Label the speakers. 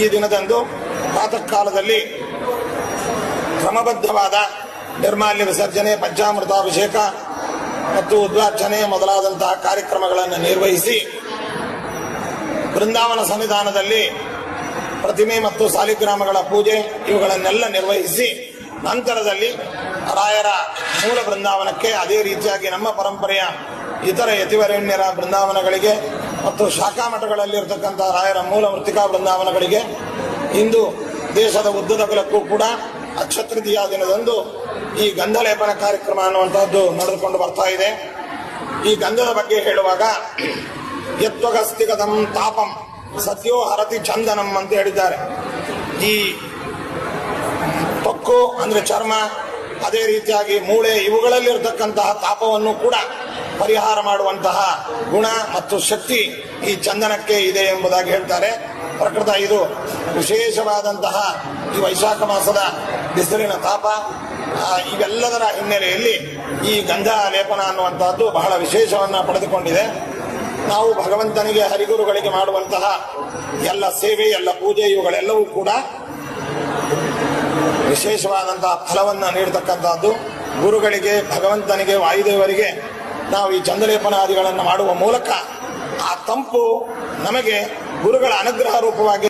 Speaker 1: ಈ ದಿನದಂದು ಪ್ರಾತಃ ಕಾಲದಲ್ಲಿ ಕ್ರಮಬದ್ಧವಾದ ನಿರ್ಮಾಲ್ಯ ವಿಸರ್ಜನೆ, ಪಂಚಾಮೃತಾಭಿಷೇಕ ಮತ್ತು ಉದ್ವಾಚನೆ ಮೊದಲಾದಂತಹ ಕಾರ್ಯಕ್ರಮಗಳನ್ನು ನಿರ್ವಹಿಸಿ ಬೃಂದಾವನ ಸನ್ನಿಧಾನದಲ್ಲಿ ಪ್ರತಿಮೆ ಮತ್ತು ಸಾಲಿಗ್ರಾಮಗಳ ಪೂಜೆ ಇವುಗಳನ್ನೆಲ್ಲ ನಿರ್ವಹಿಸಿ ನಂತರದಲ್ಲಿ ರಾಯರ ಮೂಲ ಬೃಂದಾವನಕ್ಕೆ, ಅದೇ ರೀತಿಯಾಗಿ ನಮ್ಮ ಪರಂಪರೆಯ ಇತರ ಯತಿವರೇಣ್ಯರ ಬೃಂದಾವನಗಳಿಗೆ ಮತ್ತು ಶಾಖಾ ಮಠಗಳಲ್ಲಿರ್ತಕ್ಕಂಥ ರಾಯರ ಮೂಲ ಮೃತ್ತಿಕಾ ಬೃಂದಾವನಗಳಿಗೆ ಇಂದು ದೇಶದ ಉದ್ದಗಲಕ್ಕೂ ಕೂಡ ಅಕ್ಷತೃತೀಯ ದಿನದಂದು ಈ ಗಂಧಲೇಪನ ಕಾರ್ಯಕ್ರಮ ಅನ್ನುವಂತಹದ್ದು ನಡೆದುಕೊಂಡು ಬರ್ತಾ ಇದೆ. ಈ ಗಂಧದ ಬಗ್ಗೆ ಹೇಳುವಾಗ ಯತ್ವಗಸ್ತಿಗದಂ ತಾಪಂ ಸತ್ಯೋ ಹರತಿ ಚಂದನಂ ಅಂತ ಹೇಳಿದ್ದಾರೆ. ಈ ತೊಕ್ಕು ಅಂದ್ರೆ ಚರ್ಮ, ಅದೇ ರೀತಿಯಾಗಿ ಮೂಳೆ ಇವುಗಳಲ್ಲಿರತಕ್ಕಂತಹ ತಾಪವನ್ನು ಕೂಡ ಪರಿಹಾರ ಮಾಡುವಂತಹ ಗುಣ ಮತ್ತು ಶಕ್ತಿ ಈ ಚಂದನಕ್ಕೆ ಇದೆ ಎಂಬುದಾಗಿ ಹೇಳ್ತಾರೆ. ಪ್ರಕೃತ ಇದು ವಿಶೇಷವಾದಂತಹ ಈ ವೈಶಾಖ ಮಾಸದ ಬಿಸಿಲಿನ ತಾಪ, ಇವೆಲ್ಲದರ ಹಿನ್ನೆಲೆಯಲ್ಲಿ ಈ ಗಂಧ ಲೇಪನ ಅನ್ನುವಂತಹದ್ದು ಬಹಳ ವಿಶೇಷವನ್ನು ಪಡೆದುಕೊಂಡಿದೆ. ನಾವು ಭಗವಂತನಿಗೆ, ಹರಿಗುರುಗಳಿಗೆ ಮಾಡುವಂತಹ ಎಲ್ಲ ಸೇವೆ, ಎಲ್ಲ ಪೂಜೆ ಇವುಗಳೆಲ್ಲವೂ ಕೂಡ ವಿಶೇಷವಾದಂತಹ ಫಲವನ್ನು ನೀಡತಕ್ಕಂತಹದ್ದು. ಗುರುಗಳಿಗೆ, ಭಗವಂತನಿಗೆ, ವಾಯುದೇವರಿಗೆ ನಾವು ಈ ಚಂದಲೇಪನಾದಿಗಳನ್ನು ಮಾಡುವ ಮೂಲಕ ಆ ತಂಪು ನಮಗೆ ಗುರುಗಳ ಅನುಗ್ರಹ ರೂಪವಾಗಿ